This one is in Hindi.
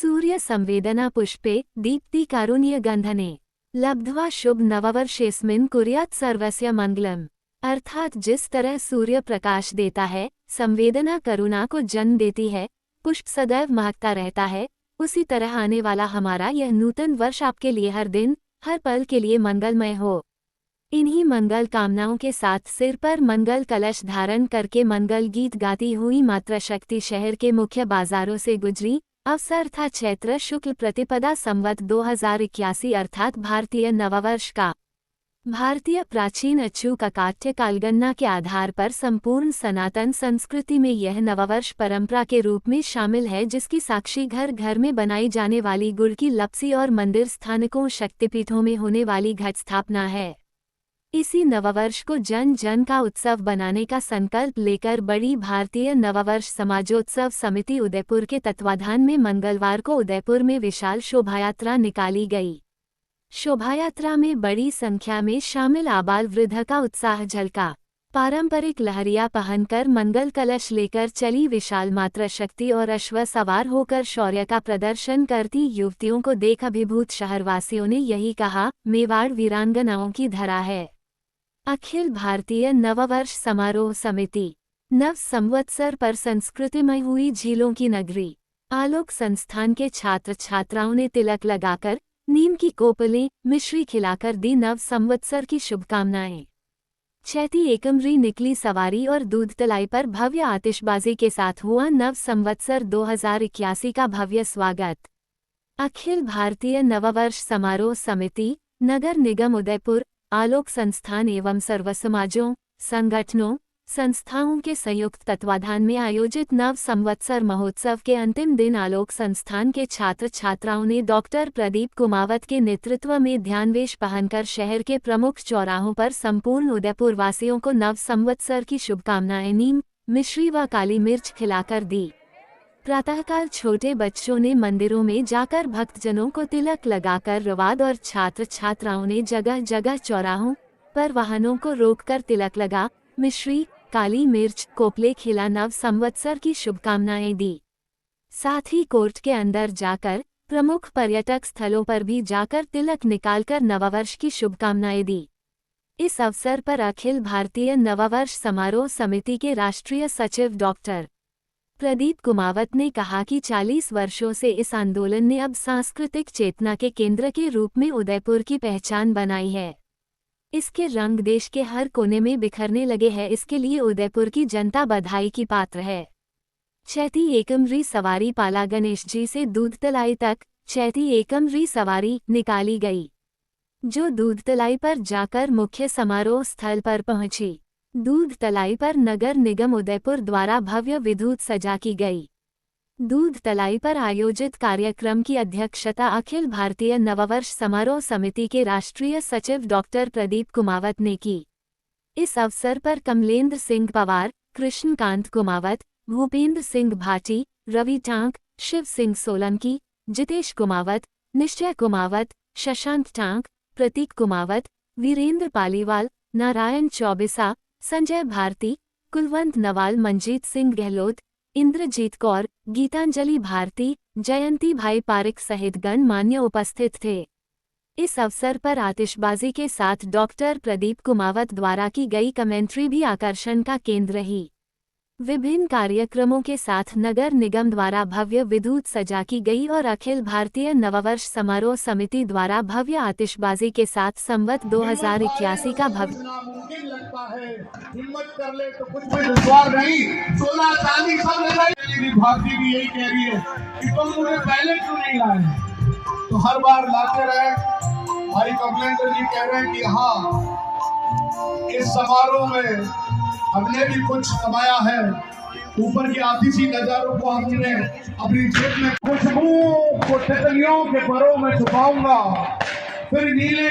सूर्य संवेदना पुष्पे दीप्ति कारुण्य गंधने लब्ध्वा शुभ नववर्षेस्मिन् कुर्यात् सर्वस्य मंगलम। अर्थात जिस तरह सूर्य प्रकाश देता है, संवेदना करुणा को जन्म देती है, पुष्प सदैव महकता रहता है, उसी तरह आने वाला हमारा यह नूतन वर्ष आपके लिए हर दिन हर पल के लिए मंगलमय हो। इन्हीं मंगल कामनाओं के साथ सिर पर मंगल कलश धारण करके मंगल गीत गाती हुई मातृ शक्ति शहर के मुख्य बाजारों से गुजरी। अवसर था चैत्र शुक्ल प्रतिपदा संवत 2081 अर्थात भारतीय नववर्ष का। भारतीय प्राचीन अचूक अकाट्य कालगणना के आधार पर संपूर्ण सनातन संस्कृति में यह नववर्ष परंपरा के रूप में शामिल है, जिसकी साक्षी घर घर में बनाई जाने वाली गुड़ की लपसी और मंदिर स्थानकों शक्तिपीठों में होने वाली घट स्थापना है। इसी नववर्ष को जन जन का उत्सव बनाने का संकल्प लेकर बड़ी भारतीय नववर्ष समाजोत्सव समिति उदयपुर के तत्वाधान में मंगलवार को उदयपुर में विशाल शोभायात्रा निकाली गई। शोभायात्रा में बड़ी संख्या में शामिल आबाल वृद्ध का उत्साह झलका। पारंपरिक लहरिया पहनकर मंगल कलश लेकर चली विशाल मातृ शक्ति और अश्व सवार होकर शौर्य का प्रदर्शन करती युवतियों को देख अभिभूत शहरवासियों ने यही कहा, मेवाड़ वीरांगनाओं की धरा है। अखिल भारतीय नववर्ष समारोह समिति। नव संवत्सर पर संस्कृतिमय हुई झीलों की नगरी। आलोक संस्थान के छात्र छात्राओं ने तिलक लगाकर, नीम की कोपलें, मिश्री खिलाकर दी नव संवत्सर की शुभकामनाएं। चैती एकमरी निकली सवारी और दूध तलाई पर भव्य आतिशबाजी के साथ हुआ नव संवत्सर 2081 का भव्य स्वागत। अखिल भारतीय नववर्ष समारोह समिति, नगर निगम उदयपुर, आलोक संस्थान एवं सर्व समाजों, संगठनों, संस्थाओं के संयुक्त तत्वाधान में आयोजित नव संवत्सर महोत्सव के अंतिम दिन आलोक संस्थान के छात्र छात्राओं ने डॉक्टर प्रदीप कुमावत के नेतृत्व में ध्यानवेश पहनकर शहर के प्रमुख चौराहों पर संपूर्ण उदयपुर वासियों को नव संवत्सर की शुभकामनाएं नीम, मिश्री व काली मिर्च खिलाकर दी। प्रातःकाल छोटे बच्चों ने मंदिरों में जाकर भक्तजनों को तिलक लगाकर रवाद और छात्र छात्राओं ने जगह जगह चौराहों पर वाहनों को रोककर तिलक लगा, मिश्री, काली मिर्च, कोपले खिला नव संवत्सर की शुभकामनाएं दी। साथ ही कोर्ट के अंदर जाकर प्रमुख पर्यटक स्थलों पर भी जाकर तिलक निकालकर नववर्ष की शुभकामनाएं दी। इस अवसर पर अखिल भारतीय नववर्ष समारोह समिति के राष्ट्रीय सचिव डॉक्टर प्रदीप कुमावत ने कहा कि 40 वर्षों से इस आंदोलन ने अब सांस्कृतिक चेतना के केंद्र के रूप में उदयपुर की पहचान बनाई है। इसके रंग देश के हर कोने में बिखरने लगे हैं, इसके लिए उदयपुर की जनता बधाई की पात्र है। चैती एकमरी सवारी पाला गणेश जी से दूध तलाई तक चैती एकमरी सवारी निकाली गई, जो दूध तलाई पर जाकर मुख्य समारोह स्थल पर पहुंची। दूध तलाई पर नगर निगम उदयपुर द्वारा भव्य विद्युत सजा की गई। दूध तलाई पर आयोजित कार्यक्रम की अध्यक्षता अखिल भारतीय नववर्ष समारोह समिति के राष्ट्रीय सचिव डॉक्टर प्रदीप कुमावत ने की। इस अवसर पर कमलेंद्र सिंह पवार, कृष्णकांत कुमावत, भूपेंद्र सिंह भाटी, रवि टांक, शिव सिंह सोलंकी, जितेश कुमावत, निश्चय कुमावत, शशांक टांक, प्रतीक कुमावत, वीरेंद्र पालीवाल, नारायण चौबिसा, संजय भारती, कुलवंत नवाल, मंजीत सिंह गहलोत, इंद्रजीत कौर, गीतांजलि भारती, जयंती भाई पारिक सहित गणमान्य उपस्थित थे। इस अवसर पर आतिशबाजी के साथ डॉक्टर प्रदीप कुमावत द्वारा की गई कमेंट्री भी आकर्षण का केंद्र रही। विभिन्न कार्यक्रमों के साथ नगर निगम द्वारा भव्य विद्युत सजा की गई और अखिल भारतीय नववर्ष समारोह समिति द्वारा भव्य आतिशबाजी के साथ संवत 2081 का भव्य लगता है। हिम्मत कर ले तो कुछ भी दुश्वार नहीं। सोना चांदी सब ले भारती भी यही कह रही है कि तुम मुझे पहले क्यों नहीं लाए। तो हर बार लाते रहे। भाई कमलेंद्र जी कह रहे हैं कि हाँ, इस समारोह में हमने भी कुछ कमाया है। ऊपर की आतिशी नजारों को हमने अपनी जेब में खुशबू को तितलियों के परों में छुपाऊंगा, फिर नीले